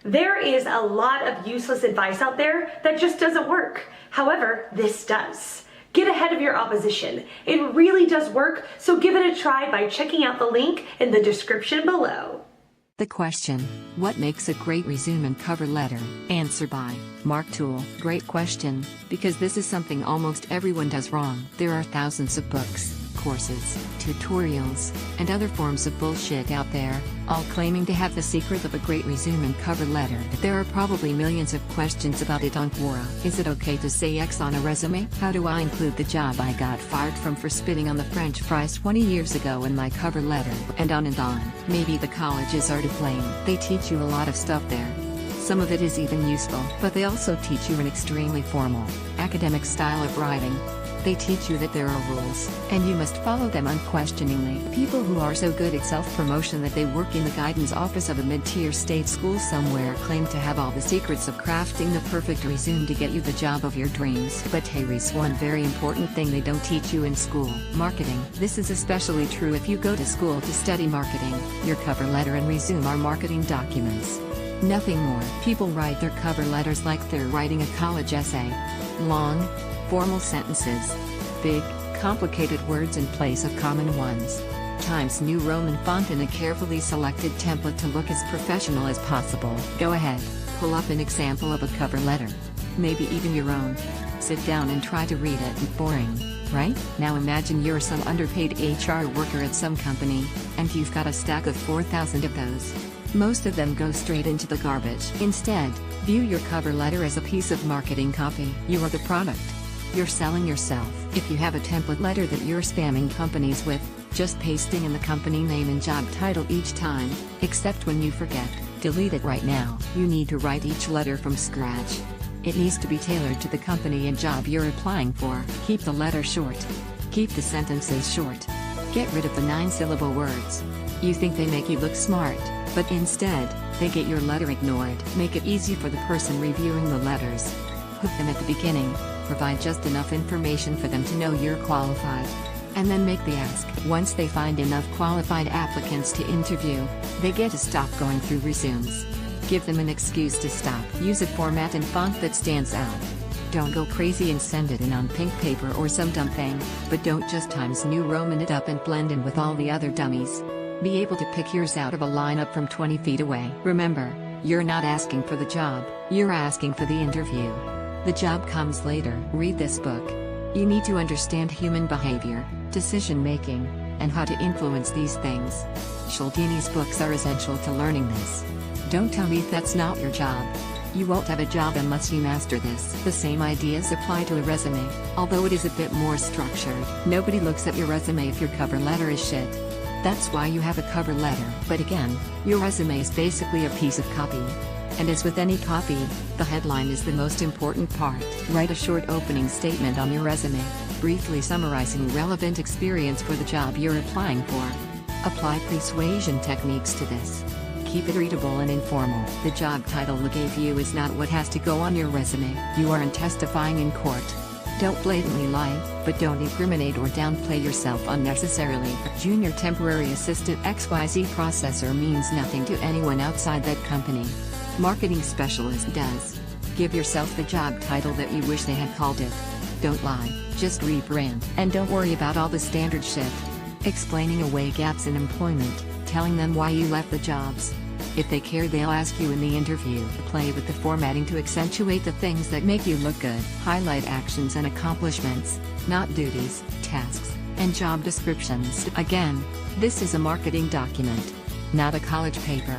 There is a lot of useless advice out there that just doesn't work. However, this does. Get ahead of your opposition. It really does work, so give it a try by checking out the link in the description below. The question, what makes a great resume and cover letter? Answer by Mark Toole. Great question, because this is something almost everyone does wrong. There are thousands of books, courses, tutorials, and other forms of bullshit out there, all claiming to have the secret of a great resume and cover letter. There are probably millions of questions about it on Quora. Is it okay to say X on a resume? How do I include the job I got fired from for spitting on the French fries 20 years ago in my cover letter? And on and on. Maybe the colleges are to blame. They teach you a lot of stuff there. Some of it is even useful, but they also teach you an extremely formal, academic style of writing. They teach you that there are rules, and you must follow them unquestioningly. People who are so good at self-promotion that they work in the guidance office of a mid-tier state school somewhere claim to have all the secrets of crafting the perfect resume to get you the job of your dreams. But here's one very important thing they don't teach you in school: marketing. This is especially true if you go to school to study marketing. Your cover letter and resume are marketing documents. Nothing more. People write their cover letters like they're writing a college essay. Long, formal sentences. Big, complicated words in place of common ones. Times New Roman font in a carefully selected template to look as professional as possible. Go ahead, pull up an example of a cover letter. Maybe even your own. Sit down and try to read it. Boring, right? Now imagine you're some underpaid HR worker at some company, and you've got a stack of 4,000 of those. Most of them go straight into the garbage. Instead, view your cover letter as a piece of marketing copy. You are the product. You're selling yourself. If you have a template letter that you're spamming companies with, just pasting in the company name and job title each time, except when you forget, delete it right now. You need to write each letter from scratch. It needs to be tailored to the company and job you're applying for. Keep the letter short. Keep the sentences short. Get rid of the 9-syllable words. You think they make you look smart, but instead, they get your letter ignored. Make it easy for the person reviewing the letters. Hook them at the beginning. Provide just enough information for them to know you're qualified. And then make the ask. Once they find enough qualified applicants to interview, they get to stop going through resumes. Give them an excuse to stop. Use a format and font that stands out. Don't go crazy and send it in on pink paper or some dumb thing, but don't just Times New Roman it up and blend in with all the other dummies. Be able to pick yours out of a lineup from 20 feet away. Remember, you're not asking for the job, you're asking for the interview. The job comes later. Read this book. You need to understand human behavior, decision-making, and how to influence these things. Cialdini's books are essential to learning this. Don't tell me that's not your job. You won't have a job unless you master this. The same ideas apply to a resume, although it is a bit more structured. Nobody looks at your resume if your cover letter is shit. That's why you have a cover letter. But again, your resume is basically a piece of copy. And as with any copy, the headline is the most important part. Write a short opening statement on your resume, briefly summarizing relevant experience for the job you're applying for. Apply persuasion techniques to this. Keep it readable and informal. The job title they gave you is not what has to go on your resume. You aren't testifying in court. Don't blatantly lie, but don't incriminate or downplay yourself unnecessarily. Junior Temporary Assistant XYZ Processor means nothing to anyone outside that company. Marketing Specialist does. Give yourself the job title that you wish they had called it. Don't lie, just rebrand. And don't worry about all the standard shit. Explaining away gaps in employment, telling them why you left the jobs. If they care, they'll ask you in the interview. Play with the formatting to accentuate the things that make you look good. Highlight actions and accomplishments, not duties, tasks, and job descriptions. Again, this is a marketing document, not a college paper.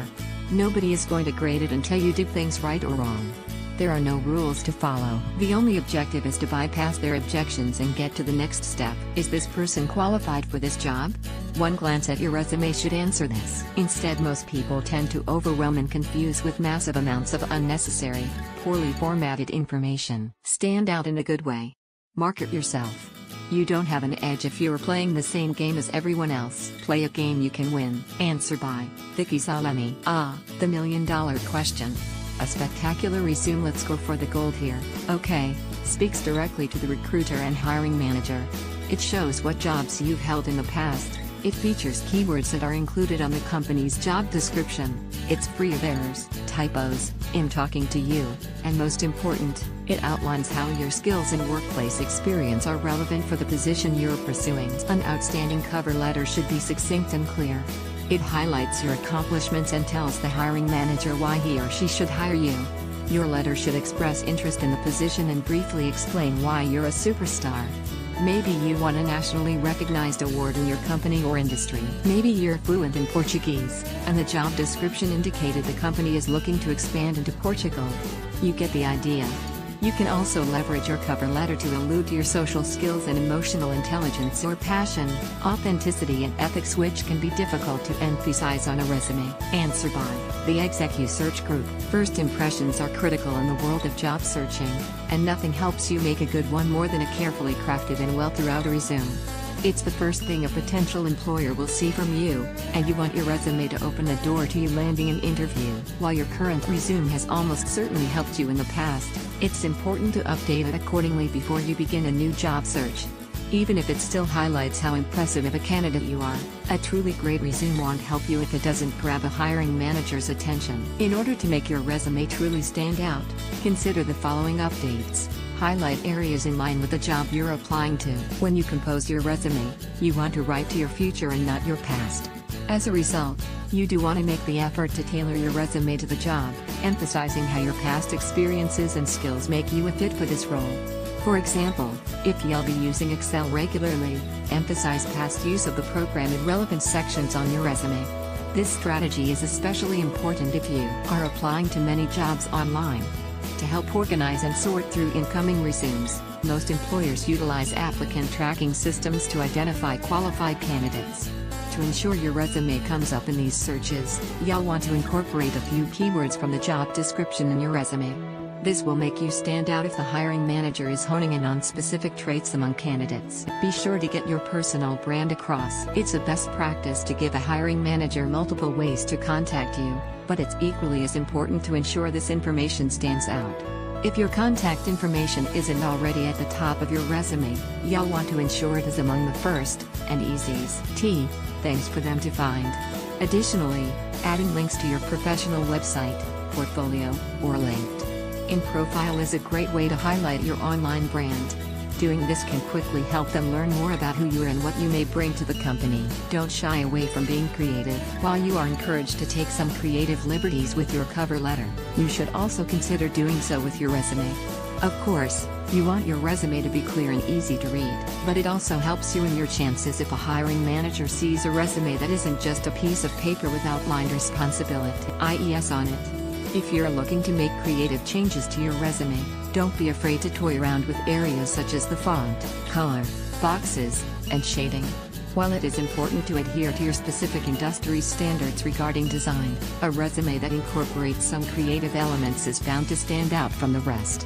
Nobody is going to grade it until you do things right or wrong. There are no rules to follow. The only objective is to bypass their objections and get to the next step. Is this person qualified for this job? One glance at your resume should answer this. Instead, most people tend to overwhelm and confuse with massive amounts of unnecessary, poorly formatted information. Stand out in a good way. Market yourself. You don't have an edge if you're playing the same game as everyone else. Play a game you can win. Answer by Vicky Salemi. The $1 million question. A spectacular resume. Let's go for the gold here. Okay, speaks directly to the recruiter and hiring manager. It shows what jobs you've held in the past. It features keywords that are included on the company's job description. It's free of errors, typos, in talking to you, and most important, it outlines how your skills and workplace experience are relevant for the position you're pursuing. An outstanding cover letter should be succinct and clear. It highlights your accomplishments and tells the hiring manager why he or she should hire you. Your letter should express interest in the position and briefly explain why you're a superstar. Maybe you won a nationally recognized award in your company or industry. Maybe you're fluent in Portuguese, and the job description indicated the company is looking to expand into Portugal. You get the idea. You can also leverage your cover letter to allude to your social skills and emotional intelligence or passion, authenticity and ethics, which can be difficult to emphasize on a resume. Answer by the ExecuSearch Group. First impressions are critical in the world of job searching, and nothing helps you make a good one more than a carefully crafted and well thought out resume. It's the first thing a potential employer will see from you, and you want your resume to open the door to you landing an interview. While your current resume has almost certainly helped you in the past, it's important to update it accordingly before you begin a new job search. Even if it still highlights how impressive of a candidate you are, a truly great resume won't help you if it doesn't grab a hiring manager's attention. In order to make your resume truly stand out, consider the following updates. Highlight areas in line with the job you're applying to. When you compose your resume, you want to write to your future and not your past. As a result, you do want to make the effort to tailor your resume to the job, emphasizing how your past experiences and skills make you a fit for this role. For example, if you'll be using Excel regularly, emphasize past use of the program in relevant sections on your resume. This strategy is especially important if you are applying to many jobs online. To help organize and sort through incoming resumes, most employers utilize applicant tracking systems to identify qualified candidates. To ensure your resume comes up in these searches, you'll want to incorporate a few keywords from the job description in your resume. This will make you stand out if the hiring manager is honing in on specific traits among candidates. Be sure to get your personal brand across. It's a best practice to give a hiring manager multiple ways to contact you, but it's equally as important to ensure this information stands out. If your contact information isn't already at the top of your resume, you'll want to ensure it is among the first and easiest things for them to find. Additionally, adding links to your professional website, portfolio, or LinkedIn profile is a great way to highlight your online brand. Doing this can quickly help them learn more about who you are and what you may bring to the company. Don't shy away from being creative. While you are encouraged to take some creative liberties with your cover letter, you should also consider doing so with your resume. Of course, you want your resume to be clear and easy to read, but it also helps you in your chances if a hiring manager sees a resume that isn't just a piece of paper with outlined responsibilities on it. If you're looking to make creative changes to your resume, don't be afraid to toy around with areas such as the font, color, boxes, and shading. While it is important to adhere to your specific industry standards regarding design, a resume that incorporates some creative elements is bound to stand out from the rest.